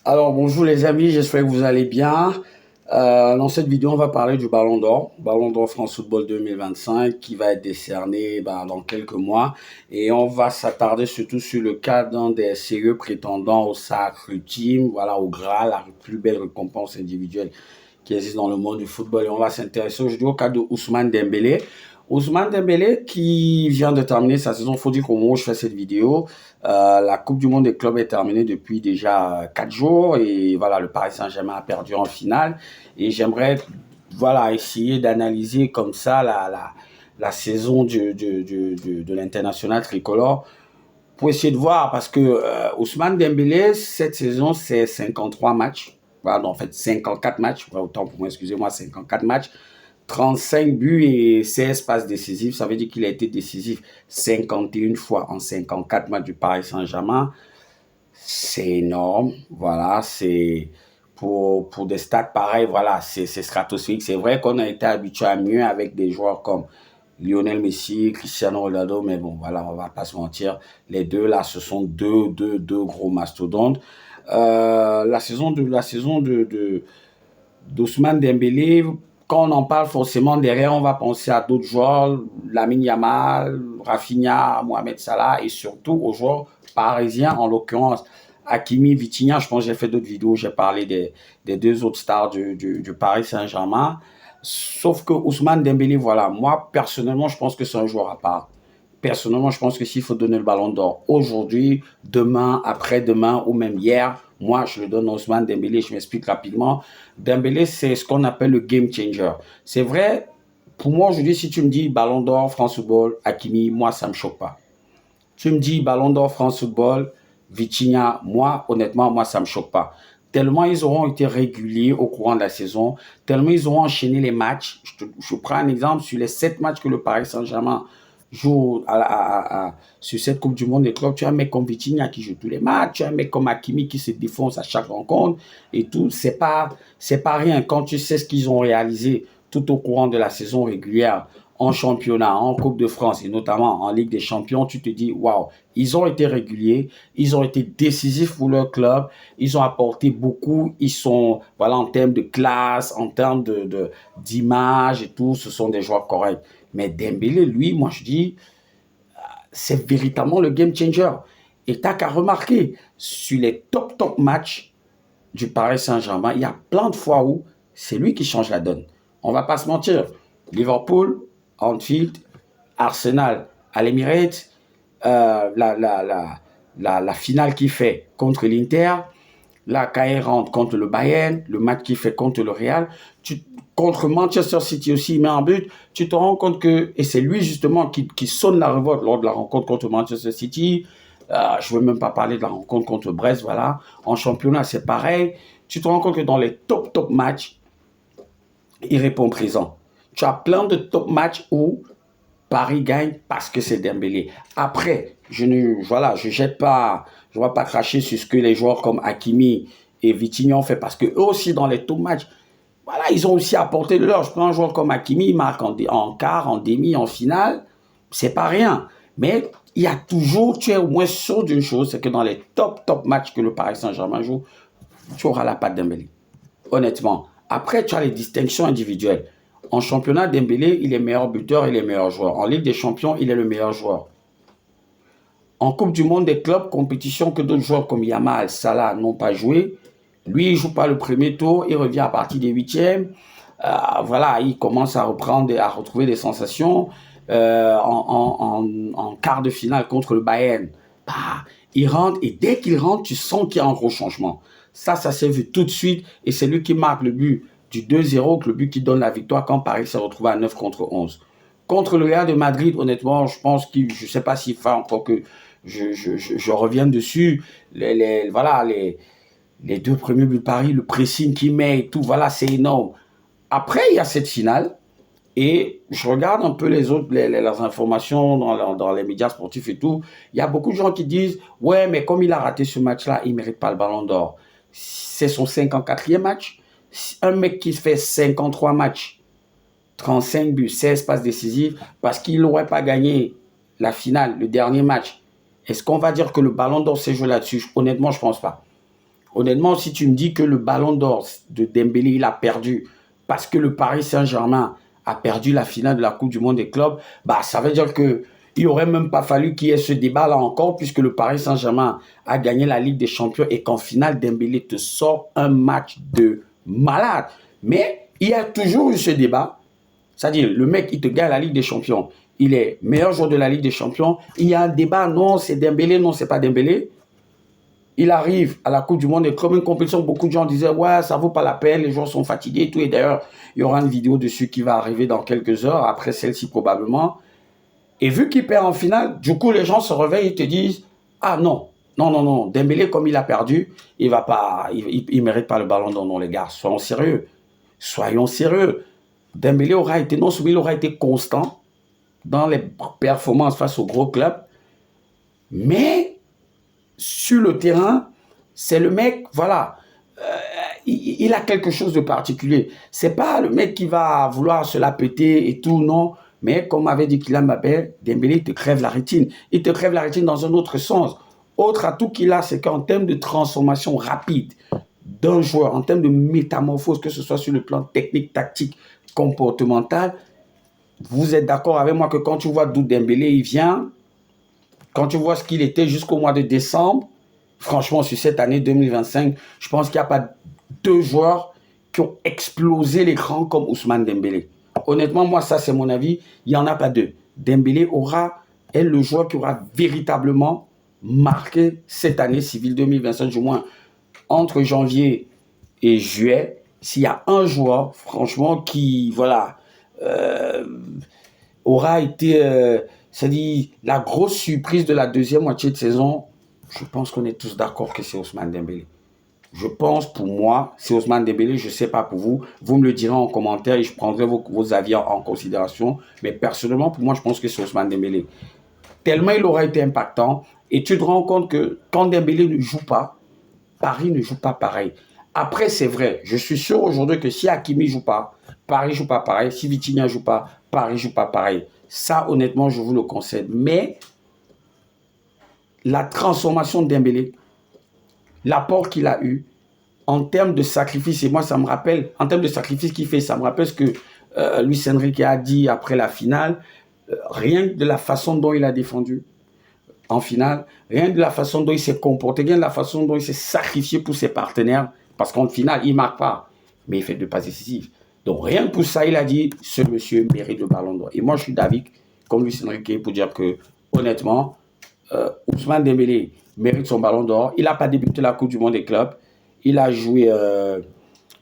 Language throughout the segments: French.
Alors bonjour les amis, j'espère que vous allez bien. Dans cette vidéo, on va parler du Ballon d'Or France Football 2025 qui va être décerné dans quelques mois. Et on va s'attarder surtout sur le cas d'un des sérieux prétendants au sacre ultime, voilà, au Graal, la plus belle récompense individuelle qui existe dans le monde du football. Et on va s'intéresser aujourd'hui au cas de Ousmane Dembélé. Ousmane Dembélé qui vient de terminer sa saison, il faut dire qu'au moment où je fais cette vidéo, la Coupe du Monde des clubs est terminée depuis déjà 4 jours et voilà, le Paris Saint-Germain a perdu en finale. Et j'aimerais voilà, essayer d'analyser comme ça la saison de l'international tricolore pour essayer de voir parce que Ousmane Dembélé, cette saison, c'est 53 matchs. Voilà, non, en fait, 54 matchs, autant pour moi, excusez-moi, 54 matchs. 35 buts et 16 passes décisives. Ça veut dire qu'il a été décisif 51 fois en 54 matchs du Paris Saint-Germain. C'est énorme. Voilà, c'est pour des stats pareils, voilà, c'est stratosphérique. C'est vrai qu'on a été habitué à mieux avec des joueurs comme Lionel Messi, Cristiano Ronaldo, mais bon, voilà, on va pas se mentir. Les deux là, ce sont deux gros mastodontes. La saison d'Ousmane Dembélé, quand on en parle forcément derrière, on va penser à d'autres joueurs, Lamine Yamal, Rafinha, Mohamed Salah et surtout aux joueurs parisiens, en l'occurrence Hakimi, Vitinha. Je pense que j'ai fait d'autres vidéos, j'ai parlé des deux autres stars du Paris Saint-Germain. Sauf que Ousmane Dembélé, voilà, moi personnellement, je pense que c'est un joueur à part. Personnellement, je pense que s'il faut donner le ballon d'or aujourd'hui, demain, après-demain ou même hier, moi, je le donne à Ousmane Dembélé. Je m'explique rapidement. Dembélé, c'est ce qu'on appelle le game changer. C'est vrai, pour moi, aujourd'hui, si tu me dis ballon d'or, France Football, Hakimi, moi, ça ne me choque pas. Tu me dis ballon d'or, France Football, Vitinha, moi, honnêtement, moi, ça ne me choque pas. Tellement ils auront été réguliers au courant de la saison, tellement ils auront enchaîné les matchs. Je prends un exemple sur les 7 matchs que le Paris Saint-Germain joue sur cette Coupe du Monde des clubs. Tu as un mec comme Vitinha qui joue tous les matchs, tu as un mec comme Hakimi qui se défonce à chaque rencontre et tout. C'est pas rien quand tu sais ce qu'ils ont réalisé tout au courant de la saison régulière en championnat, en Coupe de France et notamment en Ligue des Champions. Tu te dis, waouh, ils ont été réguliers, ils ont été décisifs pour leur club, ils ont apporté beaucoup, ils sont, voilà, en termes de classe, en termes d'image et tout, ce sont des joueurs corrects. Mais Dembélé, lui, moi je dis, c'est véritablement le game changer. Et t'as qu'à remarquer, sur les top matchs du Paris Saint-Germain, il y a plein de fois où c'est lui qui change la donne. On va pas se mentir. Liverpool, Anfield, Arsenal à l'Emirates, la finale qu'il fait contre l'Inter, là, quand il rentre contre le Bayern, le match qu'il fait contre le Real, contre Manchester City aussi, il met un but, tu te rends compte que, et c'est lui justement qui sonne la révolte lors de la rencontre contre Manchester City, je ne veux même pas parler de la rencontre contre Brest, voilà. En championnat, c'est pareil. Tu te rends compte que dans les top matchs, il répond présent. Tu as plein de top matchs où Paris gagne parce que c'est Dembélé. Après, je jette pas, je ne vais pas cracher sur ce que les joueurs comme Hakimi et Vitinha ont fait parce que eux aussi dans les top matchs, voilà, ils ont aussi apporté de leur. Je prends un joueur comme Hakimi, il marque en quart, en demi, en finale, c'est pas rien. Mais il y a toujours, tu es au moins sûr d'une chose, c'est que dans les top matchs que le Paris Saint-Germain joue, tu auras la patte Dembélé. Honnêtement. Après, tu as les distinctions individuelles. En championnat, Dembélé, il est meilleur buteur, il est meilleur joueur. En Ligue des Champions, il est le meilleur joueur. En Coupe du Monde des clubs, compétition que d'autres joueurs comme Yamal, Salah n'ont pas joué. Lui, il ne joue pas le premier tour, il revient à partir des huitièmes. Voilà, il commence à reprendre, à retrouver des sensations. En quart de finale contre le Bayern, bah, il rentre et dès qu'il rentre, tu sens qu'il y a un gros changement. Ça s'est vu tout de suite et c'est lui qui marque le but du 2-0, le but qui donne la victoire quand Paris s'est retrouvé à 9 contre 11. Contre le Real de Madrid, honnêtement, je pense je ne sais pas s'il faut encore que je revienne dessus. Voilà, les deux premiers buts de Paris, le pressing qu'il met et tout, voilà, c'est énorme. Après, il y a cette finale et je regarde un peu les autres, les informations dans les médias sportifs et tout. Il y a beaucoup de gens qui disent, ouais, mais comme il a raté ce match-là, il ne mérite pas le ballon d'or. C'est son 54e match. Un mec qui fait 53 matchs, 35 buts, 16 passes décisives, parce qu'il n'aurait pas gagné la finale, le dernier match. Est-ce qu'on va dire que le ballon d'or s'est joué là-dessus? Honnêtement, je ne pense pas. Honnêtement, si tu me dis que le ballon d'or de Dembélé, il a perdu parce que le Paris Saint-Germain a perdu la finale de la Coupe du Monde des clubs, bah, ça veut dire que il n'aurait même pas fallu qu'il y ait ce débat-là encore, puisque le Paris Saint-Germain a gagné la Ligue des Champions et qu'en finale, Dembélé te sort un match de malade. Mais il y a toujours eu ce débat. C'est-à-dire, le mec, il te gagne la Ligue des Champions. Il est meilleur joueur de la Ligue des Champions. Il y a un débat, non, c'est Dembélé, non, c'est pas Dembélé. Il arrive à la Coupe du Monde et comme une compétition, beaucoup de gens disaient, ouais, ça vaut pas la peine, les joueurs sont fatigués et tout. Et d'ailleurs, il y aura une vidéo dessus qui va arriver dans quelques heures, après celle-ci probablement. Et vu qu'il perd en finale, du coup, les gens se réveillent et te disent, ah non, non, non, non, Dembélé, comme il a perdu, il va pas, il mérite pas le ballon d'or, non, les gars, soyons sérieux. Soyons sérieux. Dembélé aura été, non seulement il aura été constant dans les performances face aux gros clubs, mais sur le terrain, c'est le mec, voilà, il a quelque chose de particulier. C'est pas le mec qui va vouloir se la péter et tout, non. Mais comme avait dit Kylian Mbappé, Dembélé, il te crève la rétine. Il te crève la rétine dans un autre sens. Autre atout qu'il a, c'est qu'en termes de transformation rapide d'un joueur, en termes de métamorphose, que ce soit sur le plan technique, tactique, comportemental, vous êtes d'accord avec moi que quand tu vois d'où Dembélé il vient, quand tu vois ce qu'il était jusqu'au mois de décembre, franchement, sur cette année 2025, je pense qu'il n'y a pas deux joueurs qui ont explosé l'écran comme Ousmane Dembélé. Honnêtement, moi, ça, c'est mon avis. Il n'y en a pas deux. Dembélé est le joueur qui aura véritablement marqué cette année civile 2025, du moins entre janvier et juillet. S'il y a un joueur, franchement, qui, voilà, aura été, c'est-à-dire la grosse surprise de la deuxième moitié de saison, je pense qu'on est tous d'accord que c'est Ousmane Dembélé. Je pense pour moi, c'est Ousmane Dembélé, je ne sais pas pour vous. Vous me le direz en commentaire et je prendrai vos avis en considération. Mais personnellement, pour moi, je pense que c'est Ousmane Dembélé. Tellement il aura été impactant. Et tu te rends compte que quand Dembélé ne joue pas, Paris ne joue pas pareil. Après, c'est vrai. Je suis sûr aujourd'hui que si Hakimi ne joue pas, Paris ne joue pas pareil. Si Vitinha ne joue pas, Paris ne joue pas pareil. Ça, honnêtement, je vous le concède. Mais la transformation de Dembélé, l'apport qu'il a eu en termes de sacrifice, et moi ça me rappelle, en termes de sacrifice qu'il fait, ça me rappelle ce que Luis Enrique a dit après la finale, rien que de la façon dont il a défendu en finale, rien que de la façon dont il s'est comporté, rien de la façon dont il s'est sacrifié pour ses partenaires, parce qu'en finale, il ne marque pas, mais il fait deux passes décisives. Donc rien que pour ça, il a dit, ce monsieur mérite le ballon d'or. Et moi je suis d'avis, comme Luis Enrique, pour dire que, honnêtement, Ousmane Dembélé mérite son ballon d'or. Il n'a pas débuté la Coupe du Monde des clubs. Il a joué,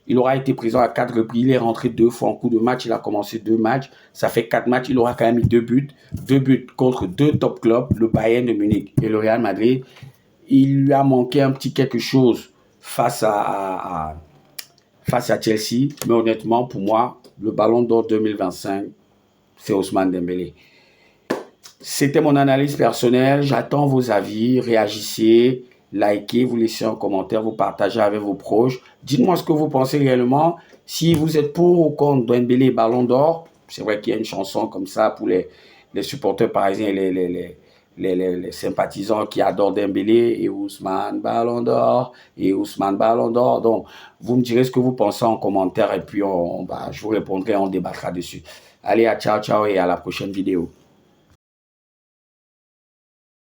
il aura été présent à 4 reprises. Il est rentré 2 fois en coup de match. Il a commencé 2 matchs. Ça fait 4 matchs. Il aura quand même mis 2 buts. 2 buts contre 2 top clubs, le Bayern de Munich et le Real Madrid. Il lui a manqué un petit quelque chose face à Chelsea. Mais honnêtement, pour moi, le ballon d'or 2025, c'est Ousmane Dembélé. C'était mon analyse personnelle. J'attends vos avis. Réagissez, likez, vous laissez un commentaire, vous partagez avec vos proches. Dites-moi ce que vous pensez réellement. Si vous êtes pour ou contre Dembélé Ballon d'Or, c'est vrai qu'il y a une chanson comme ça pour les supporters parisiens et les sympathisants qui adorent Dembélé et Ousmane Ballon d'Or et Ousmane Ballon d'Or. Donc, vous me direz ce que vous pensez en commentaire et puis je vous répondrai, on débattra dessus. Allez, ciao, ciao et à la prochaine vidéo.